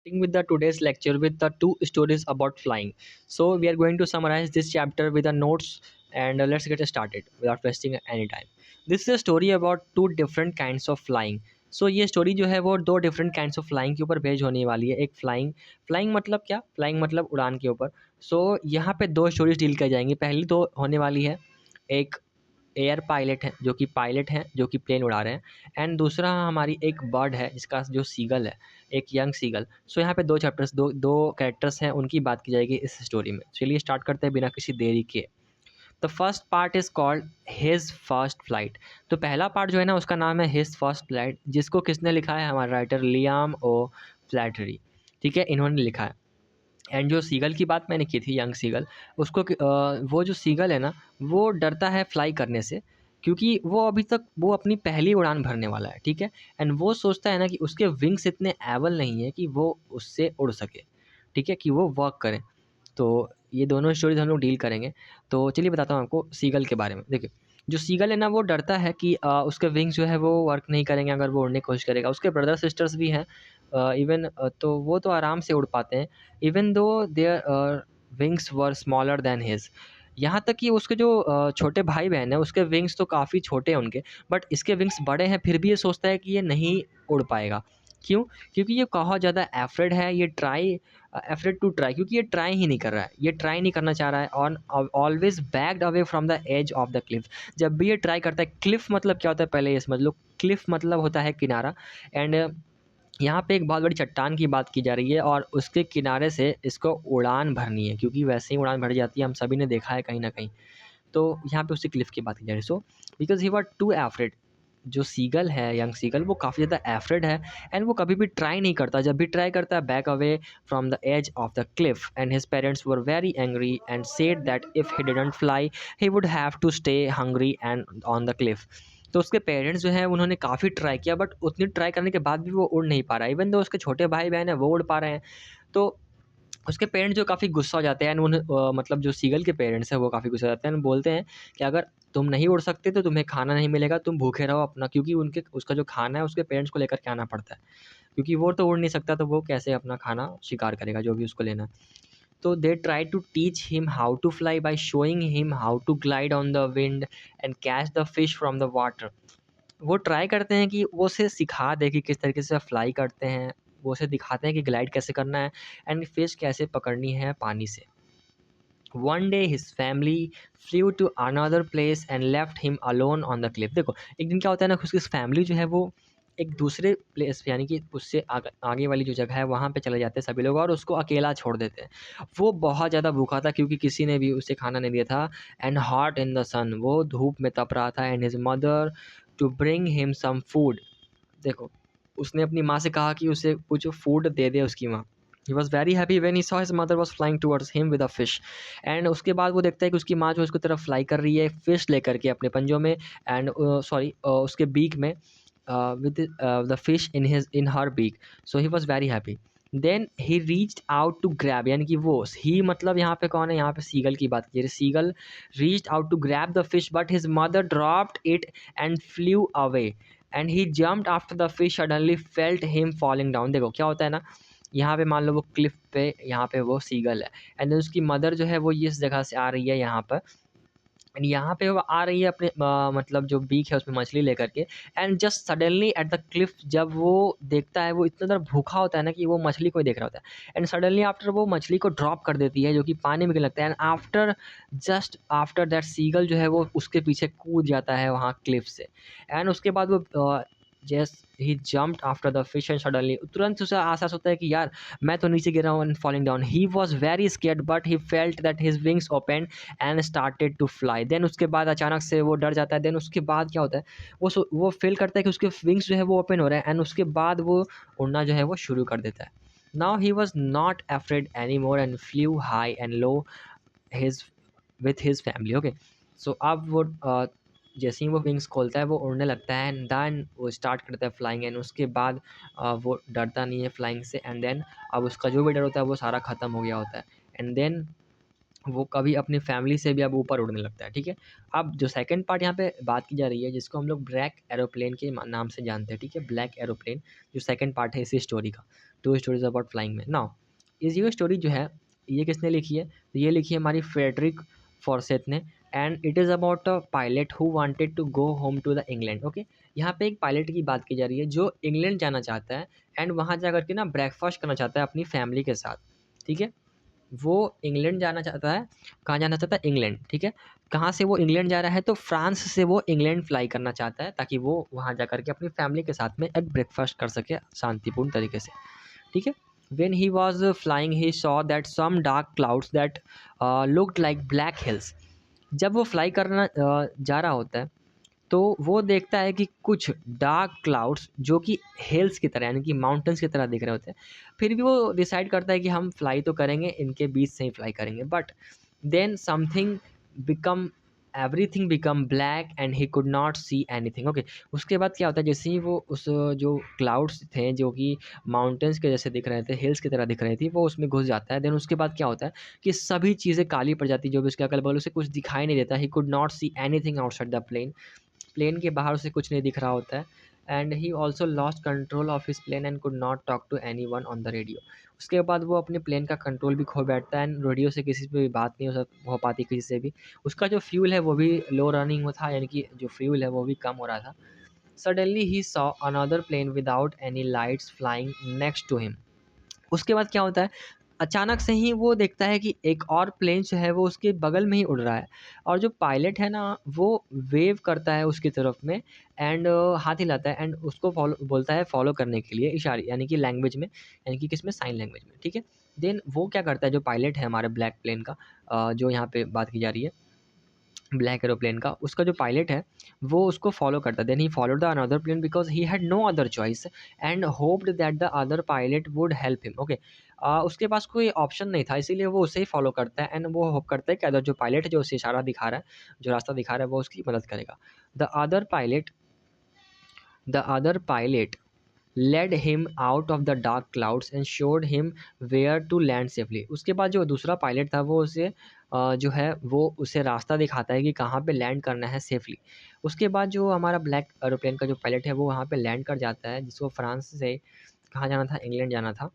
With the today's lecture with the two stories about flying. So we are going to summarize this chapter with the notes and let's get started without wasting any time. This is a story about two different kinds of flying. So ये story जो है वो दो different kinds of flying के ऊपर based होने वाली है। एक फ्लाइंग मतलब क्या, फ्लाइंग मतलब उड़ान के ऊपर। सो यहाँ पे दो स्टोरीज डील कर जाएंगी। पहली तो होने वाली है एक एयर पायलट है जो कि पायलट हैं जो कि प्लेन उड़ा रहे हैं, एंड दूसरा हमारी एक बर्ड है जिसका जो सीगल है, एक यंग सीगल। सो यहाँ पे दो चैप्टर्स, दो दो कैरेक्टर्स हैं, उनकी बात की जाएगी इस स्टोरी में। चलिए स्टार्ट करते हैं बिना किसी देरी के। The first part is called his first flight. तो पहला पार्ट जो है ना उसका नाम है हिज फर्स्ट फ्लाइट, जिसको किसने लिखा है, हमारा राइटर लियाम ओ फ्लैटरी। ठीक है, इन्होंने लिखा है। एंड जो सीगल की बात मैंने की थी, यंग सीगल, उसको वो जो सीगल है ना वो डरता है फ्लाई करने से, क्योंकि वो अभी तक वो अपनी पहली उड़ान भरने वाला है। ठीक है, एंड वो सोचता है ना कि उसके विंग्स इतने एबल नहीं है कि वो उससे उड़ सके। ठीक है, कि वो वर्क करे। तो ये दोनों स्टोरीज हम लोग डील करेंगे। तो चलिए बताता हूँ आपको सीगल के बारे में। देखिए, जो सीगल है ना वो डरता है कि उसके विंग्स जो है वो वर्क नहीं करेंगे अगर वो उड़ने की कोशिश करेगा। उसके ब्रदर सिस्टर्स भी हैं इवन, तो वो तो आराम से उड़ पाते हैं, even though their wings were smaller than his. यहाँ तक कि उसके जो छोटे भाई बहन हैं उसके विंग्स तो काफ़ी छोटे हैं उनके, बट इसके विंग्स बड़े हैं, फिर भी ये सोचता है कि ये नहीं उड़ पाएगा। क्यों? क्योंकि ये बहुत ज़्यादा एफ्रेड है, ये एफ्रेड टू ट्राई, क्योंकि ये ट्राई ही नहीं कर रहा है, ये ट्राई नहीं करना चाह रहा है, on always backed away from the edge of the cliff. जब भी ये ट्राई करता है, क्लिफ मतलब क्या होता है पहले ये समझ लो। क्लिफ मतलब होता है किनारा। एंड यहाँ पे एक बहुत बड़ी चट्टान की बात की जा रही है और उसके किनारे से इसको उड़ान भरनी है, क्योंकि वैसे ही उड़ान भर जाती है, हम सभी ने देखा है कहीं ना कहीं। तो यहाँ पे उसी क्लिफ की बात की जा रही है। So because he were too afraid, जो सीगल है, यंग सीगल, वो काफ़ी ज़्यादा एफ्रेड है, एंड वो कभी भी ट्राई नहीं करता। जब भी ट्राई करता है, back away from the edge of the cliff, and his parents were very angry and said that if he didn't fly he would have to stay hungry and on the cliff. तो उसके parents जो हैं उन्होंने काफ़ी try किया, but उतनी try करने के बाद भी वो उड़ नहीं पा रहा है। इवन दो उसके छोटे भाई बहन हैं वो उड़ पा रहे हैं। तो उसके पेरेंट्स जो काफ़ी गुस्सा हो जाते हैं, एंड उन्हें मतलब जो सीगल के पेरेंट्स हैं वो काफ़ी गुस्सा हो जाते हैं, एंड बोलते हैं कि अगर तुम नहीं उड़ सकते तो तुम्हें खाना नहीं मिलेगा, तुम भूखे रहो अपना, क्योंकि उनके उसका जो खाना है उसके पेरेंट्स को लेकर के आना पड़ता है, क्योंकि वो तो उड़ नहीं सकता, तो वो कैसे अपना खाना शिकार करेगा जो भी उसको लेना है। तो they try to teach him how to fly by showing him how to glide on the wind and catch the fish from the water. वो ट्राई करते हैं कि वो उसे सिखा दें कि किस तरीके से फ्लाई करते हैं, वो उसे दिखाते हैं कि ग्लाइड कैसे करना है एंड फिश कैसे पकड़नी है पानी से। One day his family flew to another place and left him alone on the cliff। देखो, एक दिन क्या होता है ना, उसकी फैमिली जो है वो एक दूसरे प्लेस पे, यानी कि उससे आगे वाली जो जगह है वहाँ पे चले जाते हैं सभी लोग और उसको अकेला छोड़ देते हैं। वो बहुत ज़्यादा भूखा था क्योंकि किसी ने भी उसे खाना नहीं दिया था, and hot in the sun, वो धूप में तप रहा था, and his mother to bring him some food. देखो, उसने अपनी माँ से कहा कि उसे कुछ फूड दे दे उसकी माँ। ही was very happy when he saw his mother was flying towards him with a fish. And उसके बाद वो देखता है कि उसकी माँ जो है उसकी तरफ फ्लाई कर रही है फिश लेकर के अपने पंजों में, एंड सॉरी उसके बीक में, with the fish in her beak. So he was very happy. Then he reached out to grab, यानी कि वो ही मतलब यहाँ पे कौन है, यहाँ पे सीगल की बात की। Seagull reached out to grab the fish but his mother dropped it and flew away, and he jumped after the fish suddenly felt him falling down. देखो क्या होता है ना, यहाँ पे मान लो वो क्लिफ पे, यहाँ पे वो सीगल है, एंड देन उसकी मदर जो है वो इस जगह से आ रही है यहाँ पर, एंड यहाँ पे वो आ रही है अपने मतलब जो बीक है उसमें मछली लेकर के, and just suddenly at the cliff, जब वो देखता है, वो इतना ज़्यादा भूखा होता है ना कि वो मछली को ही देख रहा होता है, एंड सडनली आफ्टर वो मछली को ड्रॉप कर देती है जो कि पानी में गिरने लगता है, and after just after that seagull जो है वो उसके पीछे कूद जाता है वहाँ क्लिफ से, एंड उसके बाद वो just he jumped after the fish and suddenly, तुरंत उसे एहसास होता है कि यार मैं तो नीचे गिरा हूँ and falling down. He was very scared but he felt that his wings open and started to fly. देन उसके बाद अचानक से वो डर जाता है। देन उसके बाद क्या होता है, वो फील करता है कि उसके विंग्स जो है वो ओपन हो रहे हैं, एंड उसके बाद वो उड़ना जो है वो शुरू कर देता है। Now he was not afraid any more and flew high and low his with his family. Okay, so अब वो जैसे ही वो विंग्स खोलता है वो उड़ने लगता है, एंड देन वो स्टार्ट करता है फ्लाइंग, एंड उसके बाद वो डरता नहीं है फ्लाइंग से, एंड देन अब उसका जो भी डर होता है वो सारा ख़त्म हो गया होता है, एंड देन वो कभी अपनी फैमिली से भी अब ऊपर उड़ने लगता है। ठीक है, अब जो सेकंड पार्ट यहाँ पे बात की जा रही है जिसको हम लोग ब्लैक एरोप्लेन के नाम से जानते हैं। ठीक है, ब्लैक एरोप्लेन जो सेकंड पार्ट है इसी स्टोरी का। टू स्टोरीज अबाउट फ्लाइंग में। नाउ ये स्टोरी जो है ये किसने लिखी है? तो ये लिखी है हमारी फ्रेडरिक फॉर्सेथ ने, and it is about a pilot who wanted to go home to the England. Okay, यहाँ पे एक पायलट की बात की जा रही है जो इंग्लैंड जाना चाहता है एंड वहाँ जा कर के ना ब्रेकफास्ट करना चाहता है अपनी फैमिली के साथ। ठीक है, वो इंग्लैंड जाना चाहता है। कहाँ जाना चाहता है? इंग्लैंड। ठीक है, कहाँ से वो इंग्लैंड जा रहा है? तो फ्रांस से वो इंग्लैंड फ्लाई करना चाहता है ताकि वो वहाँ जा कर के अपनी फैमिली के साथ में एक ब्रेकफास्ट कर सके शांतिपूर्ण तरीके से। ठीक है, when he was flying he saw that some dark clouds that looked like black hills। जब वो फ्लाई करना जा रहा होता है तो वो देखता है कि कुछ डार्क क्लाउड्स जो कि हिल्स की तरह यानी कि माउंटेन्स की तरह दिख रहे होते हैं। फिर भी वो डिसाइड करता है कि हम फ्लाई तो करेंगे, इनके बीच से ही फ्लाई करेंगे। But then something become everything become black and he could not see anything. Okay, उसके बाद क्या होता है, जैसे ही वो उस जो क्लाउड्स थे जो कि माउंटेन्स के जैसे दिख रहे थे, हिल्स की तरह दिख रही थी, वो उसमें घुस जाता है। देन उसके बाद क्या होता है कि सभी चीज़ें काली पड़ जाती है, जो भी उसके अगल बगल उसे कुछ दिखाई नहीं देता। He could not see anything outside the plane. Plane के बाहर उसे कुछ नहीं दिख रहा होता है। And he also lost control of his plane and could not talk to anyone on the radio. उसके बाद वो अपने प्लेन का कंट्रोल भी खो बैठता है एंड रेडियो से किसी से भी बात नहीं हो पाती किसी से भी। उसका जो फ्यूल है वो भी लो रनिंग में था, यानी कि जो फ्यूल है वो भी कम हो रहा था। Suddenly he saw another plane without any lights flying next to him. उसके बाद क्या होता है, अचानक से ही वो देखता है कि एक और प्लेन जो है वो उसके बगल में ही उड़ रहा है, और जो पायलट है ना वो वेव करता है उसकी तरफ में एंड हाथ हिलाता है एंड उसको फॉलो बोलता है, फॉलो करने के लिए इशारे यानी कि लैंग्वेज में, यानी कि किसमें? साइन लैंग्वेज में। ठीक है, देन वो क्या करता है, जो पायलट है हमारे ब्लैक प्लेन का, जो यहाँ पे बात की जा रही है ब्लैक एरोप्लेन का, उसका जो पायलट है वो उसको फॉलो करता है। Then he followed the another plane because he had no other choice and hoped that the other pilot would help him. Okay, उसके पास कोई ऑप्शन नहीं था, इसीलिए वो उसे ही फॉलो करता है एंड वो होप करता है कि अदर जो पायलट है जो उसे इशारा दिखा रहा है, जो रास्ता दिखा रहा है, वो उसकी मदद करेगा। The other pilot led him out of the dark clouds and showed him where to land safely। उसके बाद जो दूसरा पायलट था वो उसे जो है वो उसे रास्ता दिखाता है कि कहाँ पे लैंड करना है सेफली। उसके बाद जो हमारा ब्लैक एरोप्लेन का जो पायलट है वो वहाँ पे लैंड कर जाता है, जिसको फ्रांस से कहाँ जाना था? इंग्लैंड जाना था।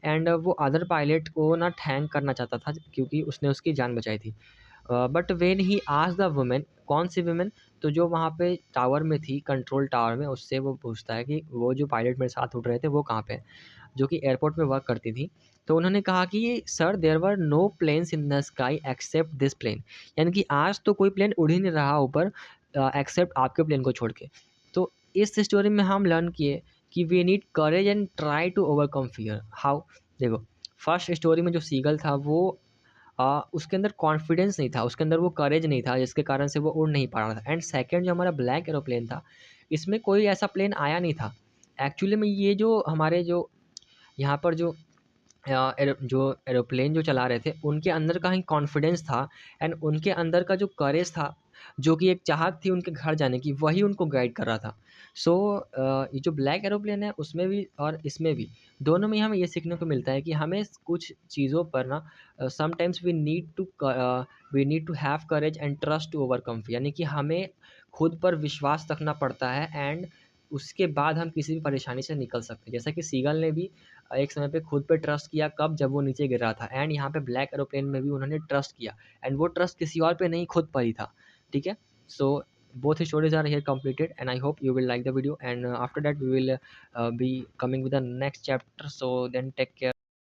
एंड वो अदर पायलट को ना थैंक करना चाहता था क्योंकि उसने उसकी जान बचाई थी। But when he asked the women, कौन सी वुमेन? तो जो वहाँ पे टावर में थी, कंट्रोल टावर में, उससे वो पूछता है कि वो जो पायलट मेरे साथ उड़ रहे थे वो कहाँ पे हैं? जो कि एयरपोर्ट में वर्क करती थी। तो उन्होंने कहा कि sir there were no planes in the sky except this plane. यानी कि आज तो कोई प्लेन उड़ ही नहीं रहा ऊपर एक्सेप्ट आपके प्लेन को छोड़ के। तो इस स्टोरी में हम लर्न किए कि we need courage and try to overcome fear. How? देखो, फर्स्ट स्टोरी में जो सीगल था वो उसके अंदर कॉन्फिडेंस नहीं था, उसके अंदर वो करेज नहीं था, जिसके कारण से वो उड़ नहीं पा रहा था। एंड सेकंड जो हमारा ब्लैक एरोप्लेन था, इसमें कोई ऐसा प्लेन आया नहीं था। एक्चुअली में ये जो हमारे जो यहाँ पर जो जो एरोप्लेन जो चला रहे थे, उनके अंदर का ही कॉन्फिडेंस था एंड उनके अंदर का जो करेज था, जो कि एक चाहत थी उनके घर जाने की, वही उनको गाइड कर रहा था। सो ये जो ब्लैक एरोप्लेन है उसमें भी और इसमें भी, दोनों में ही हमें ये सीखने को मिलता है कि हमें कुछ चीज़ों पर ना sometimes we need to have courage and trust to overcome fear. यानी कि हमें खुद पर विश्वास रखना पड़ता है एंड उसके बाद हम किसी भी परेशानी से निकल सकते हैं। जैसा कि सीगल ने भी एक समय पे खुद पे ट्रस्ट किया, कब? जब वो नीचे गिर रहा था। एंड यहाँ पे ब्लैक एरोप्लेन में भी उन्होंने ट्रस्ट किया एंड वो ट्रस्ट किसी और पे नहीं, खुद पर ही था। ठीक है, सो both stories are here completed and I hope you will like the video, and after that we will be coming with the next chapter, so then take care.